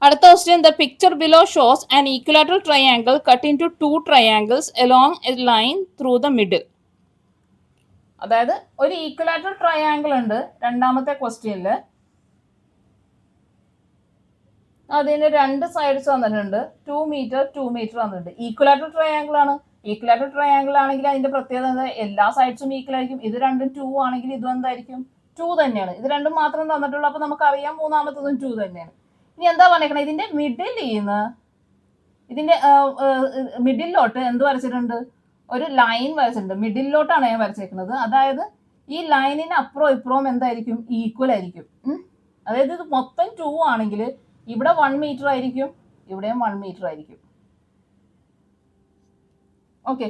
അടുത്ത question, the picture below shows an equilateral triangle cut into 2 triangles along a line through the middle. അതായത് ഒരു equilateral triangle ഉണ്ട് രണ്ടാമത്തെ ക്വസ്റ്റ്യനിൽ. അതിന് രണ്ട് സൈഡ്സ് വന്നിട്ടുണ്ട്, 2 മീറ്റർ 2 മീറ്റർ വന്നിട്ടുണ്ട്. ഈക്വലാറ്ററൽ ട്രയാങ്കിൾ ആണ്. ഈക്വലാറ്ററൽ ട്രയാങ്കിൾ ആണെങ്കിൽ അതിന്റെ പ്രത്യേകത എല്ലാ സൈഡ്സും ഈക്വൽ ആയിരിക്കും. ഇത് രണ്ടും 2 ആണെങ്കിൽ ഇതും എന്തായിരിക്കും? 2 തന്നെയാണ്. ഇത് രണ്ടും മാത്രം തന്നിട്ടുള്ളൂ. അപ്പൊ നമുക്കറിയാം മൂന്നാമത്തതും 2 തന്നെയാണ്. ഇനി എന്താ പറഞ്ഞേക്കണേ, ഇതിന്റെ മിഡിലോട്ട് എന്ത് വരച്ചിട്ടുണ്ട്? ഒരു ലൈൻ വരച്ചിട്ടുണ്ട്. മിഡിലോട്ടാണ് ഞാൻ വരച്ചേക്കുന്നത്. അതായത് ഈ ലൈനിന് അപ്പുറവും ഇപ്പുറവും എന്തായിരിക്കും? ഈക്വൽ ആയിരിക്കും. അതായത് ഇത് മൊത്തം 2 ആണെങ്കിൽ ഇവിടെ 1 മീറ്റർ ആയിരിക്കും, ഇവിടെയും 1 മീറ്റർ ആയിരിക്കും. ഓക്കെ,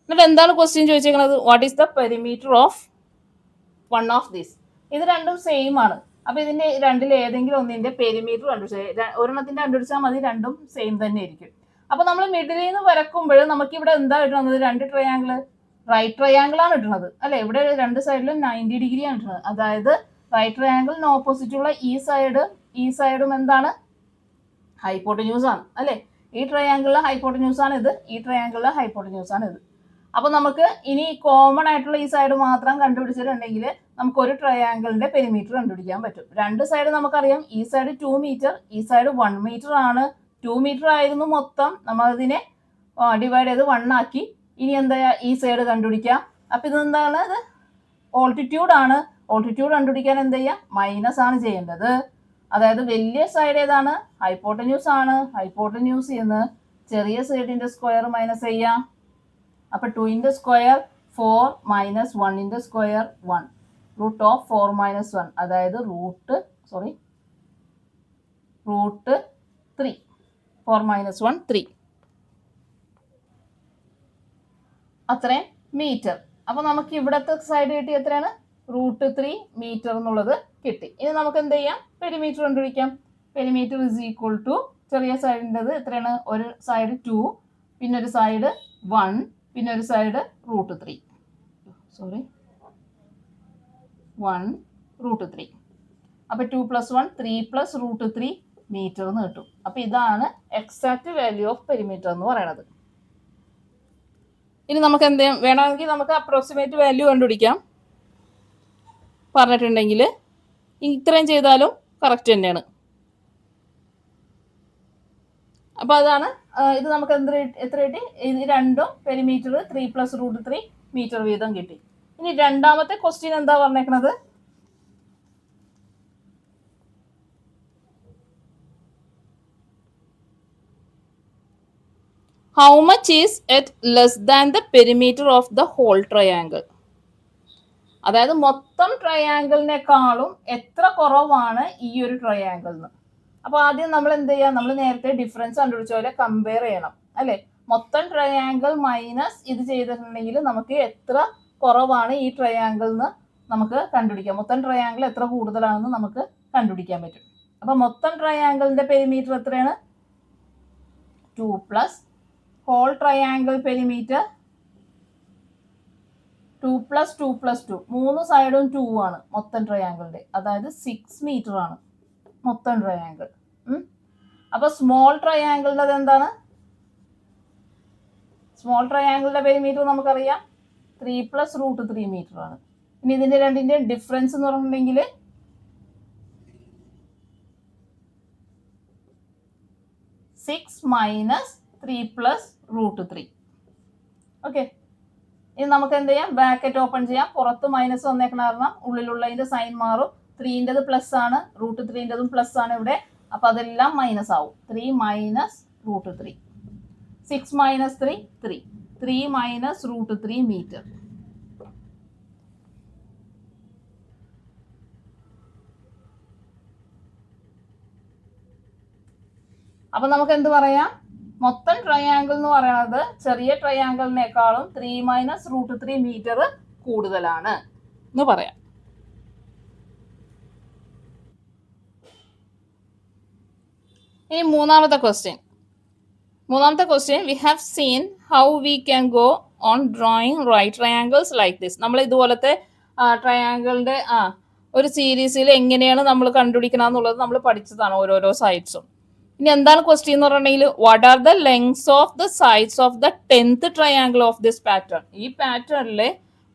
എന്നിട്ട് എന്താണ് ക്വസ്റ്റ്യൻ ചോദിച്ചേക്കുന്നത്? What is the perimeter of one of this? ഇത് രണ്ടും സെയിം ആണ്. അപ്പൊ ഇതിന്റെ രണ്ടിൽ ഏതെങ്കിലും ഒന്നിന്റെ പെരിമീറ്റർ കണ്ടുപിടിച്ചാൽ, ഒരെണ്ണത്തിന്റെ കണ്ടുപിടിച്ചാൽ മതി, രണ്ടും സെയിം തന്നെ ആയിരിക്കും. അപ്പൊ നമ്മൾ മിഡിലിൽ നിന്ന് വരക്കുമ്പോൾ നമുക്ക് ഇവിടെ എന്താ കിട്ടുന്നത്? രണ്ട് ട്രയാങ്കിൾ, റൈറ്റ് ട്രയാങ്കിൾ ആണ് കിട്ടുന്നത് അല്ലെ? ഇവിടെ രണ്ട് സൈഡിലും 90 ഡിഗ്രി ആണ് കിട്ടുന്നത്. അതായത് റൈറ്റ് ട്രയാങ്കിളിന് ഓപ്പോസിറ്റ് ഉള്ള ഈ സൈഡും എന്താണ്? ഹൈപ്പോട്ടന്യൂസ് ആണ് അല്ലെ? ഈ ട്രയാങ്കിളിലെ ഹൈപ്പോട്ടന്യൂസ് ആണ് ഇത്, ഈ ട്രയാങ്കിളിലെ ഹൈപ്പോട്ടന്യൂസ് ആണ് ഇത്. അപ്പൊ നമുക്ക് ഇനി കോമൺ ആയിട്ടുള്ള ഈ സൈഡ് മാത്രം കണ്ടുപിടിച്ചിട്ടുണ്ടെങ്കിൽ നമുക്ക് ഒരു ട്രയാങ്കിളിന്റെ പെരിമീറ്റർ കണ്ടുപിടിക്കാൻ പറ്റും. രണ്ട് സൈഡ് നമുക്കറിയാം. ഈ സൈഡ് 2 മീറ്റർ, ഈ സൈഡ് 1 മീറ്റർ ആണ്. 2 മീറ്റർ ആയിരുന്നു മൊത്തം, നമ്മൾ അതിനെ ഡിവൈഡ് ചെയ്ത് 1 ആക്കി. ഇനി എന്താ ഈ സൈഡ് കണ്ടുപിടിക്കാം. അപ്പൊ ഇതെന്താണ്? ഇത് ഓൾട്ടിറ്റ്യൂഡ് ആണ്. ഓൾട്ടിറ്റ്യൂഡ് കണ്ടുപിടിക്കാൻ എന്ത് ചെയ്യാം? മൈനസ് ആണ് ചെയ്യേണ്ടത്. അതായത് വലിയ സൈഡ് ഏതാണ്? ഹൈപ്പോട്ടന്യൂസ് ആണ്. ഹൈപ്പോട്ടന്യൂസ് എന്ന് ചെറിയ സൈഡിന്റെ സ്ക്വയർ മൈനസ് ചെയ്യാം. അപ്പൊ 2 square 4 minus 1 square 1, root of 4 minus 1, അതായത് റൂട്ട് 3. 4 മൈനസ് 1 3, അത്രയും മീറ്റർ. അപ്പൊ നമുക്ക് ഇവിടത്തെ സൈഡ് കിട്ടി എത്രയാണ്? റൂട്ട് 3 മീറ്റർ എന്നുള്ളത് കിട്ടി. ഇനി നമുക്ക് എന്ത് ചെയ്യാം? പെരിമീറ്റർ കണ്ടുപിടിക്കാം. പെരിമീറ്റർ ഇസ് ഈക്വൽ ടു ചെറിയ സൈഡിൻ്റെത് എത്രയാണ്? ഒരു സൈഡ് 2, പിന്നെ ഒരു സൈഡ് 1, പിന്നെ ഒരു സൈഡ് റൂട്ട് 3. 1 റൂട്ട് 3. അപ്പൊ 2 + 1 3 + റൂട്ട് 3 മീറ്റർ എന്ന് കിട്ടും. അപ്പൊ ഇതാണ് എക്സാക്ട് വാല്യൂ ഓഫ് പെരിമീറ്റർ എന്ന് പറയുന്നത്. ഇനി നമുക്ക് എന്ത് വേണമെങ്കിൽ നമുക്ക് അപ്രോക്സിമേറ്റ് വാല്യൂ കണ്ടുപിടിക്കാം. പറഞ്ഞിട്ടുണ്ടെങ്കിൽ ഇത്രയും ചെയ്താലും കറക്റ്റ് തന്നെയാണ്. അപ്പൊ അതാണ് ഇത് നമുക്ക് എത്ര കിട്ടി? ഇത് രണ്ടും പെരിമീറ്റർ 3 + റൂട്ട് 3 മീറ്റർ വീതം കിട്ടി. ഇനി രണ്ടാമത്തെ ക്വസ്റ്റ്യൻ എന്താ പറഞ്ഞേക്കണത്? How much is at less than the perimeter of the whole triangle? അതായത് മൊത്തം ട്രയാങ്കിളിനേക്കാളും എത്ര കുറവാണ് ഈ ഒരു ട്രയാങ്കിളിന്? അപ്പൊ ആദ്യം നമ്മൾ എന്ത് ചെയ്യാം? നമ്മൾ നേരത്തെ ഡിഫറൻസ് കണ്ടുപിടിച്ച പോലെ കമ്പയർ ചെയ്യണം അല്ലെ? മൊത്തം ട്രയാങ്കിൾ മൈനസ് ഇത് ചെയ്തിട്ടുണ്ടെങ്കിൽ നമുക്ക് എത്ര കുറവാണ് ഈ ട്രയാങ്കിളിന് നമുക്ക് കണ്ടുപിടിക്കാം. മൊത്തം ട്രയാങ്കിൾ എത്ര കൂടുതലാണെന്ന് നമുക്ക് കണ്ടുപിടിക്കാൻ പറ്റും. അപ്പൊ മൊത്തം ട്രയാങ്കിളിന്റെ പെരിമീറ്റർ എത്രയാണ്? 2 + ഹോൾ ട്രയാങ്കിൾ പെരിമീറ്റർ 2 + 2 + 2, 3 സൈഡും 2 ആണ് മൊത്തം ട്രയാങ്കിളിന്റെ. അതായത് 6 മീറ്റർ ആണ് മൊത്തം ട്രയാങ്കിൾ. അപ്പൊ സ്മോൾ ട്രയാങ്കിളിന്റെ എന്താണ്? സ്മോൾ ട്രയാങ്കിളിന്റെ പെരിമീറ്റർ നമുക്കറിയാം 3 + റൂട്ട് 3 മീറ്റർ ആണ്. ഇനി ഇതിന്റെ രണ്ടിന്റെ ഡിഫറൻസ് എന്ന് പറഞ്ഞിട്ടുണ്ടെങ്കിൽ 6 മൈനസ് 3 + റൂട്ട് 3. ഓക്കെ, ഇനി നമുക്ക് എന്ത് ചെയ്യാം? ബ്രാക്കറ്റ് ഓപ്പൺ ചെയ്യാം. പുറത്ത് മൈനസ് വന്നേക്കണ കാരണം ഉള്ളിലുള്ളതിന്റെ സൈൻ മാറും. 3ൻ്റെത് പ്ലസ് ആണ്, റൂട്ട് 3ൻ്റെതും പ്ലസ് ആണ് ഇവിടെ. അപ്പൊ അതെല്ലാം മൈനസ് ആവും. 3 minus root 3, 6 minus 3 3, 3 minus root 3 metre. അപ്പൊ നമുക്ക് എന്ത് പറയാം? മൊത്തം ട്രയാങ്കിൾ എന്ന് പറയുന്നത് ചെറിയ ട്രയാങ്കിളിനേക്കാളും 3 മൈനസ് റൂട്ട് 3 മീറ്റർ കൂടുതലാണ് എന്ന് പറയാം. ഇനി മൂന്നാമത്തെ question, we have seen how we can go on drawing right triangles like this. നമ്മൾ ഇതുപോലത്തെ ട്രയാങ്കിളിന്റെ ഒരു സീരീസിൽ എങ്ങനെയാണ് നമ്മൾ കണ്ടുപിടിക്കണം എന്നുള്ളത് നമ്മൾ പഠിച്ചതാണ് ഓരോരോ സൈഡ്സും. ഇനി എന്താണ് ക്വസ്റ്റ്യൻ എന്ന് പറഞ്ഞിട്ടുണ്ടെങ്കിൽ what are the lengths of the sides of the 10th triangle of this pattern. ഈ പാറ്റേണിലെ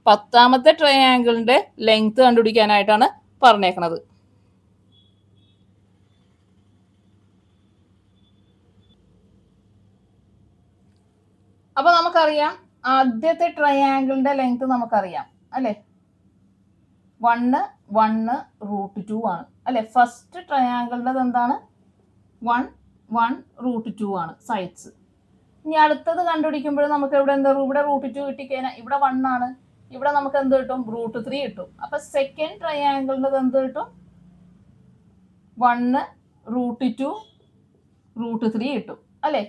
10ാമത്തെ ട്രയാങ്കിളിന്റെ ലെങ്ത് കണ്ടുപിടിക്കാനായിട്ടാണ് പറഞ്ഞേക്കണത്. അപ്പൊ നമുക്കറിയാം ആദ്യത്തെ ട്രയാങ്കിളിന്റെ ലെങ്ത് നമുക്കറിയാം അല്ലെ, 1 1 √2 ആണ് അല്ലെ. ഫസ്റ്റ് ട്രയാങ്കിളിന്റെ എന്താണ് 1 1 √2 ആണ് സൈഡ്സ്. ഇനി അടുത്തത് കണ്ടുപിടിക്കുമ്പോൾ നമുക്ക് ഇവിടെ എന്താ, ഇവിടെ √2 കിട്ടിക്കഴിഞ്ഞാൽ ഇവിടെ 1 ആണ്, ഇവിടെ നമുക്ക് എന്ത് കിട്ടും, √3 കിട്ടും. അപ്പൊ സെക്കൻഡ് ട്രയാങ്കിളിന്റെ എന്ത് കിട്ടും, 1 √2 √3 കിട്ടും അല്ലെ.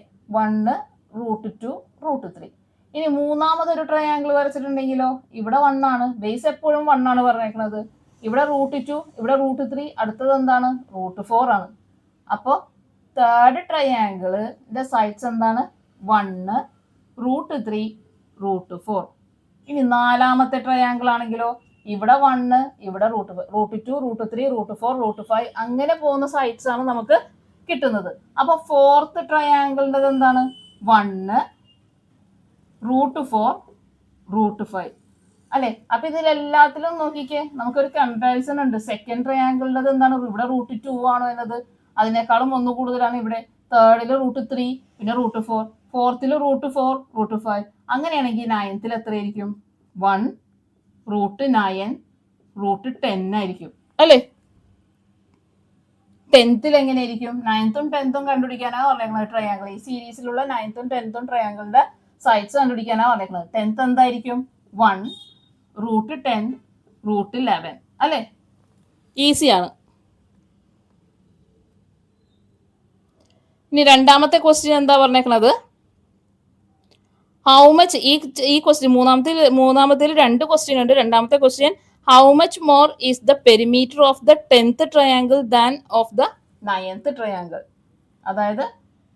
1 √2 √3. ഇനി മൂന്നാമതൊരു ട്രയാങ്കിൾ വരച്ചിട്ടുണ്ടെങ്കിലോ, ഇവിടെ 1 ആണ്, ബേസ് എപ്പോഴും 1 ആണ് പറഞ്ഞേക്കുന്നത്, ഇവിടെ √2 ഇവിടെ √3, അടുത്തത് എന്താണ് √4 ആണ്. അപ്പോൾ തേർഡ് ട്രയാങ്കിളിന്റെ സൈഡ്സ് എന്താണ് 1 √3 √4. ഇനി നാലാമത്തെ ട്രയാങ്കിൾ ആണെങ്കിലോ, ഇവിടെ 1 ഇവിടെ √2 √3 √4 √5 അങ്ങനെ പോകുന്ന സൈഡ്സ് ആണ് നമുക്ക് കിട്ടുന്നത്. അപ്പൊ ഫോർത്ത് ട്രയാങ്കിളിന്റെ എന്താണ് 1 √4 √5 അല്ലെ. അപ്പൊ ഇതിലെല്ലാത്തിലും നോക്കിക്കേ, നമുക്കൊരു കമ്പാരിസൺ ഉണ്ട്. സെക്കൻഡ് ട്രയാങ്കിളിന്റെ എന്താണ്, ഇവിടെ √2 ആണ് എന്നത്, അതിനേക്കാളും ഒന്ന് കൂടുതലാണ് ഇവിടെ. തേർഡില് √3 പിന്നെ √4, ഫോർത്തിൽ √4 √5. അങ്ങനെയാണെങ്കിൽ നയൻത്തിൽ എത്രയായിരിക്കും, 1 √9 √10 ആയിരിക്കും അല്ലേ. 10th എങ്ങനെയായിരിക്കും, 9th 10th കണ്ടുപിടിക്കാനാണ് പറഞ്ഞേക്കുന്നത് ട്രയാങ്കിൾ. ഈ സീരീസിലുള്ള 9th 10th ട്രയാങ്കിളിന്റെ സൈഡ്സ് കണ്ടുപിടിക്കാനാണ് പറഞ്ഞേക്കുന്നത്. 10th എന്തായിരിക്കും, 1 √10 √11 അല്ലേ. ഈസിയാണ്. ഇനി രണ്ടാമത്തെ ക്വസ്റ്റ്യൻ എന്താ പറഞ്ഞേക്കുന്നത്, ഹൗ മച്ച്, ഈ ക്വസ്റ്റ്യൻ മൂന്നാമത്തിൽ രണ്ട് ക്വസ്റ്റ്യൻ ഉണ്ട്. രണ്ടാമത്തെ question, how much more is the perimeter of the 10th triangle than of the 9th triangle. അതായത്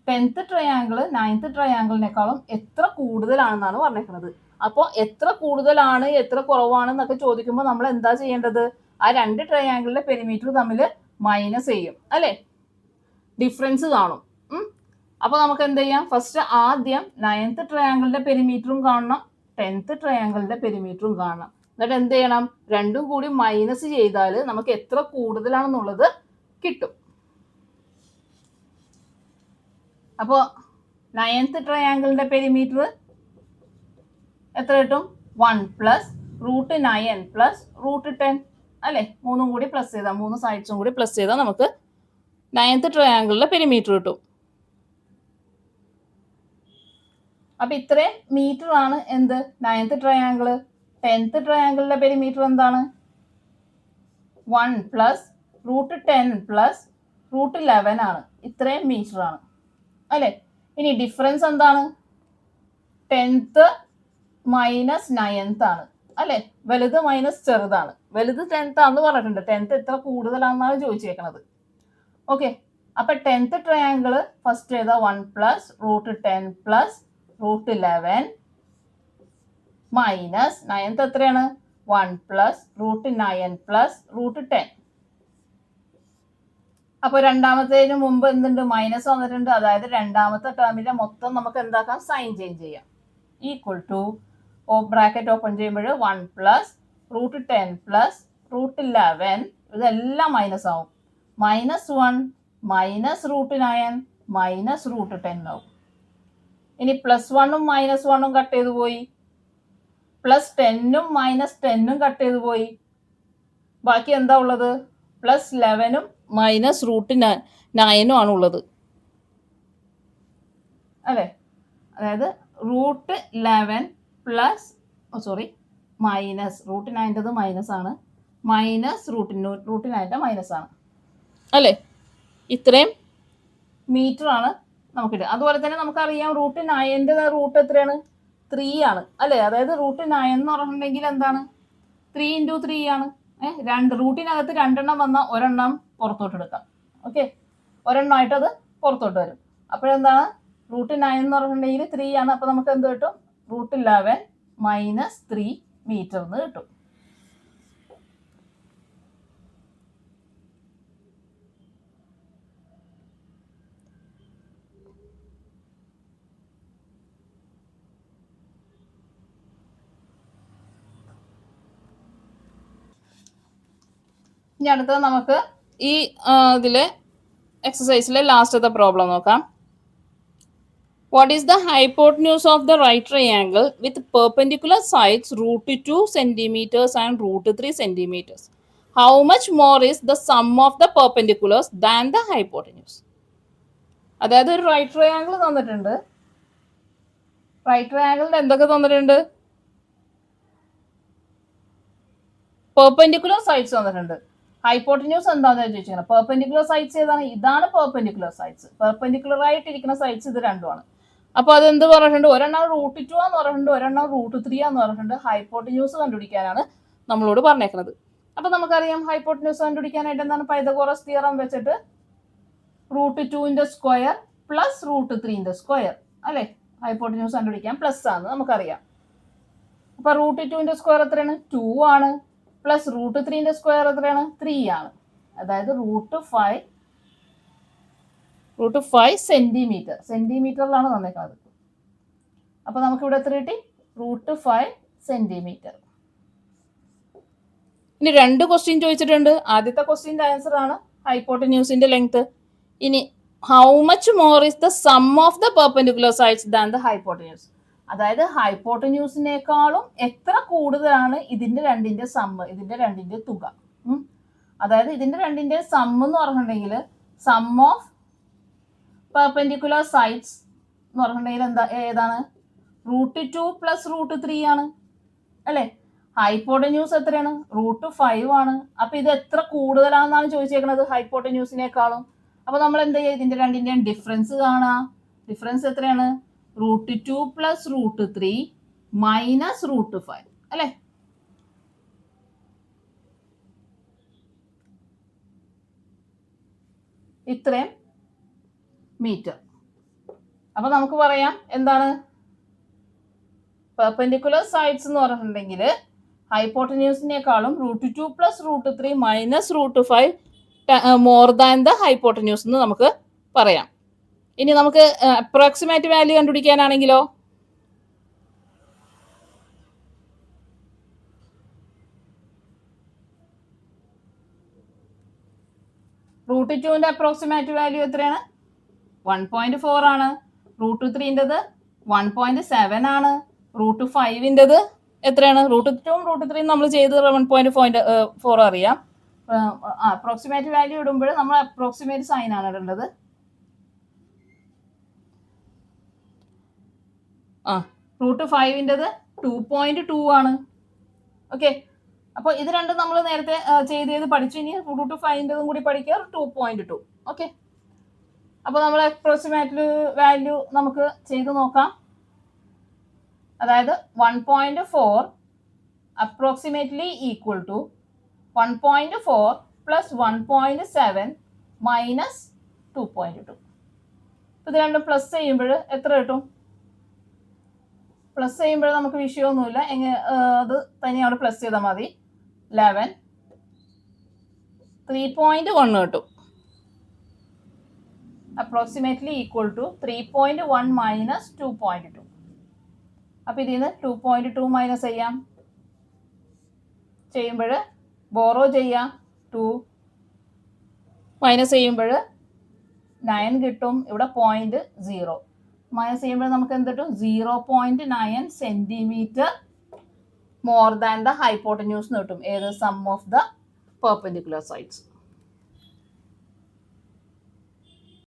10th ട്രയാങ്കിൾ 9th ട്രയാങ്കിളിനേക്കാളും എത്ര കൂടുതലാണെന്നാണ് പറഞ്ഞേക്കുന്നത്. അപ്പോൾ എത്ര കൂടുതലാണ് എത്ര കുറവാണെന്നൊക്കെ ചോദിക്കുമ്പോൾ നമ്മൾ എന്താ ചെയ്യേണ്ടത്, ആ രണ്ട് ട്രയാങ്കിളിലെ പെരിമീറ്റർ തമ്മിൽ മൈനസ് ചെയ്യും അല്ലേ, ഡിഫറൻസ് കാണും. അപ്പൊ നമുക്ക് എന്ത് ചെയ്യാം, ഫസ്റ്റ് ആദ്യം 9th ട്രയാങ്കിളിന്റെ പെരിമീറ്ററും കാണണം, 10th ട്രയാങ്കിളിന്റെ പെരിമീറ്ററും കാണണം. എന്നിട്ട് എന്ത് ചെയ്യണം, രണ്ടും കൂടി മൈനസ് ചെയ്താൽ നമുക്ക് എത്ര കൂടുതലാണെന്നുള്ളത് കിട്ടും. അപ്പോ 9th ട്രയാങ്കിളിന്റെ പെരിമീറ്റർ എത്ര കിട്ടും, 1 + √9 + √10 അല്ലെ. മൂന്നും കൂടി പ്ലസ് ചെയ്താൽ, മൂന്ന് സൈഡ്സും കൂടി പ്ലസ് ചെയ്താൽ നമുക്ക് 9th ട്രയാങ്കിളിന്റെ പെരിമീറ്റർ കിട്ടും. അപ്പൊ ഇത്രയും മീറ്റർ ആണ് എന്ത് 9th ട്രയാങ്കിൾ. 10th ട്രയാങ്കിളിന്റെ പെരിമീറ്റർ എന്താണ്, 1 + √10 + √11 ആണ്. ഇത്രയും മീറ്റർ ആണ് അല്ലെ. ഇനി ഡിഫറൻസ് എന്താണ്, 10th - 9th ആണ് അല്ലെ. വലുത് മൈനസ് ചെറുതാണ്. വലുത് 10th ആണെന്ന് പറഞ്ഞിട്ടുണ്ട്, 10th എത്ര കൂടുതലാണെന്നാണ് ചോദിച്ചേക്കുന്നത്. ഓക്കെ, അപ്പൊ 10th ട്രയാങ്കിൾ ഫസ്റ്റ് ഏതാ, 1 + √10 + √11 മൈനസ് 9th എത്രയാണ്, 1 + √9 + √10. അപ്പൊ രണ്ടാമത്തേതിന് മുമ്പ് എന്തുണ്ട്, മൈനസ് വന്നിട്ടുണ്ട്. അതായത് രണ്ടാമത്തെ ടേമിന്റെ മൊത്തം നമുക്ക് എന്താക്കാം, സൈൻ ചേഞ്ച് ചെയ്യാം. ഈക്വൽ ടു ബ്രാക്കറ്റ് ഓപ്പൺ ചെയ്യുമ്പോൾ 1 + √10 + √11 ഇതെല്ലാം മൈനസ് ആവും. -1 -√9 -√10 ആവും. ഇനി +1ഉം -1ഉം കട്ട് ചെയ്ത് പോയി, +10ഉം -10ഉം കട്ട് ചെയ്ത് പോയി. ബാക്കി എന്താ ഉള്ളത്, +11ഉം -√9ഉം ആണ് ഉള്ളത് അല്ലെ. അതായത് √11 -√9ൻ്റെത് മൈനസ് ആണ്, -√9ൻ്റെ മൈനസ് ആണ് അല്ലെ. ഇത്രയും മീറ്റർ ആണ് നമുക്കിത്. അതുപോലെ തന്നെ നമുക്കറിയാം √9ൻ്റെ റൂട്ട് എത്രയാണ്, 3 ആണ് അല്ലെ. അതായത് √9 എന്ന് പറഞ്ഞിട്ടുണ്ടെങ്കിൽ എന്താണ്, 3 × 3 ആണ്. റൂട്ടിനകത്ത് രണ്ടെണ്ണം വന്നാൽ ഒരെണ്ണം പുറത്തോട്ട് എടുക്കാം. ഓക്കെ, ഒരെണ്ണമായിട്ട് അത് പുറത്തോട്ട് വരും. അപ്പോഴെന്താണ്, √9 എന്ന് പറഞ്ഞിട്ടുണ്ടെങ്കിൽ 3 ആണ്. അപ്പൊ നമുക്ക് എന്ത് കിട്ടും, √11 - 3 മീറ്റർ എന്ന് കിട്ടും. ഇനി അടുത്തത് നമുക്ക് ഈ ഇതിലെ എക്സസൈസിലെ ലാസ്റ്റത്തെ പ്രോബ്ലം നോക്കാം. What is the hypotenuse of the right triangle with perpendicular sides √2 centimeters and √3 centimeters? How much more is the sum of the perpendiculars than the hypotenuse? അതായത് ഒരു റൈറ്റ് ട്രയാങ്കിൾ തന്നിട്ടുണ്ട്. റൈറ്റ് ട്രയാങ്കിളിന്റെ എന്തൊക്കെ തന്നിട്ടുണ്ട്? പെർപെൻഡിക്കുലർ സൈഡ്സ് തന്നിട്ടുണ്ട്. Hypotenuse എന്താണെന്ന് ചോദിച്ചാൽ perpendicular sides ഏതാണ്? ഇതാണ് പെർപെൻഡിക്കുലർ സൈഡ്സ്. പെർപെൻഡിക്കുലർ ആയിട്ടിരിക്കുന്ന സൈഡ്സ് ഇത് രണ്ടുമാണ്. അപ്പോൾ അതെന്ത് പറഞ്ഞിട്ടുണ്ട്? ഒരെണ്ണം √2 ആന്ന് പറഞ്ഞിട്ടുണ്ട്, ഒരെണ്ണം √3 ആന്ന് പറഞ്ഞിട്ടുണ്ട്. ഹൈപ്പോട്ടന്യൂസ് കണ്ടുപിടിക്കാനാണ് നമ്മളോട് പറഞ്ഞേക്കുന്നത്. അപ്പൊ നമുക്കറിയാം ഹൈപ്പോട്ടന്യൂസ് കണ്ടുപിടിക്കാനായിട്ട് എന്താണ്? പൈതഗോറസ് തിയറം വെച്ചിട്ട് √2 സ്ക്വയർ പ്ലസ് √3 സ്ക്വയർ അല്ലെ ഹൈപ്പോട്ടന്യൂസ് കണ്ടുപിടിക്കാൻ. പ്ലസ് ആണ് നമുക്കറിയാം. അപ്പൊ √2 സ്ക്വയർ എത്രയാണ്? 2 ആണ്. പ്ലസ് √3 സ്ക്വയർ എത്രയാണ്? 3 ആണ്. അതായത് √5 സെന്റിമീറ്റർ. സെന്റിമീറ്ററിലാണ് തന്നേക്കുന്നത്. അപ്പൊ നമുക്ക് ഇവിടെ എത്ര കിട്ടി? √5 സെന്റിമീറ്റർ. ഇനി 2 ക്വസ്റ്റ്യൻ ചോദിച്ചിട്ടുണ്ട്. ആദ്യത്തെ ക്വസ്റ്റ്യൻ്റെ ആൻസർ ആണ് ഹൈപ്പോട്ടന്യൂസിന്റെ ലെങ്ത്. ഇനി how much more is the sum of the perpendicular sides than the hypotenuse? അതായത് ഹൈപ്പോട്ടന്യൂസിനേക്കാളും എത്ര കൂടുതലാണ് ഇതിന്റെ രണ്ടിന്റെ സമ്മ്, ഇതിന്റെ രണ്ടിന്റെ തുക. അതായത് ഇതിന്റെ രണ്ടിന്റെ സമ്മ് എന്ന് പറഞ്ഞിട്ടുണ്ടെങ്കിൽ സം ഓഫ് പെർപെൻഡിക്കുലർ സൈഡ്സ് എന്ന് പറഞ്ഞിട്ടുണ്ടെങ്കിൽ എന്താ ഏതാണ്? √2 പ്ലസ് √3 ആണ് അല്ലെ. ഹൈപ്പോട്ടന്യൂസ് എത്രയാണ്? √5 ആണ്. അപ്പൊ ഇത് എത്ര കൂടുതലാണെന്നാണ് ചോദിച്ചേക്കുന്നത് ഹൈപ്പോട്ടന്യൂസിനേക്കാളും. അപ്പൊ നമ്മൾ എന്താ ചെയ്യുക? ഇതിന്റെ രണ്ടിന്റെയും ഡിഫറൻസ് കാണാം. ഡിഫറൻസ് എത്രയാണ്? √2 പ്ലസ് √3 മൈനസ് √5 അല്ലെ. ഇത്രയും മീറ്റർ. അപ്പൊ നമുക്ക് പറയാം എന്താണ്? പെർപെൻഡിക്കുലർ സൈഡ്സ് എന്ന് പറഞ്ഞിട്ടുണ്ടെങ്കിൽ ഹൈപ്പോട്ടന്യൂസിനേക്കാളും √2 plus √3 minus √5 more than the hypotenuse എന്ന് നമുക്ക് പറയാം. ഇനി നമുക്ക് അപ്രോക്സിമേറ്റ് വാല്യൂ കണ്ടുപിടിക്കാനാണെങ്കിലോ √2ന്റെ അപ്രോക്സിമേറ്റ് വാല്യൂ എത്രയാണ്? 1.4 ആണ്. √3ൻ്റെത് 1.7 ആണ്. √5ൻ്റെത് എത്രയാണ്? √2ഉം √3 നമ്മൾ ചെയ്ത് 1.4 അറിയാം. അപ്രോക്സിമേറ്റ് വാല്യൂ ഇടുമ്പോൾ നമ്മൾ അപ്രോക്സിമേറ്റ് സൈൻ ആണ് ഇടേണ്ടത്. √5ൻ്റെത് 2.2 ആണ്. ഓക്കെ. അപ്പോൾ ഇത് രണ്ടും നമ്മൾ നേരത്തെ ചെയ്ത് പഠിച്ചു. ഇനി √5ൻ്റെതും കൂടി പഠിക്കുക, 2.2. ഓക്കെ. അപ്പോൾ നമ്മൾ അപ്രോക്സിമേറ്റ് വാല്യൂ നമുക്ക് ചെയ്ത് നോക്കാം. അതായത് 1.4 approximately equal to 1.4 plus 1.7 minus 2.2. ഇത് രണ്ടും പ്ലസ് ചെയ്യുമ്പോൾ എത്ര കിട്ടും? പ്ലസ് ചെയ്യുമ്പോൾ നമുക്ക് വിഷയമൊന്നുമില്ല, അത് തനി അവിടെ പ്ലസ് ചെയ്താൽ മതി. 11 3.1 കിട്ടും. Approximately equal to 3.1 minus 2.2. അപ്പം ഇതിൽ നിന്ന് 2.2 മൈനസ് ചെയ്യുമ്പോൾ ബോറോ ചെയ്യാം. 2 മൈനസ് ചെയ്യുമ്പോൾ 9 കിട്ടും. ഇവിടെ 0.0 മൈനസ് ചെയ്യുമ്പോൾ നമുക്ക് എന്ത് കിട്ടും? 0.9 centimetre more than the hypotenuse കിട്ടും. ഏത്? Sum of the perpendicular sides.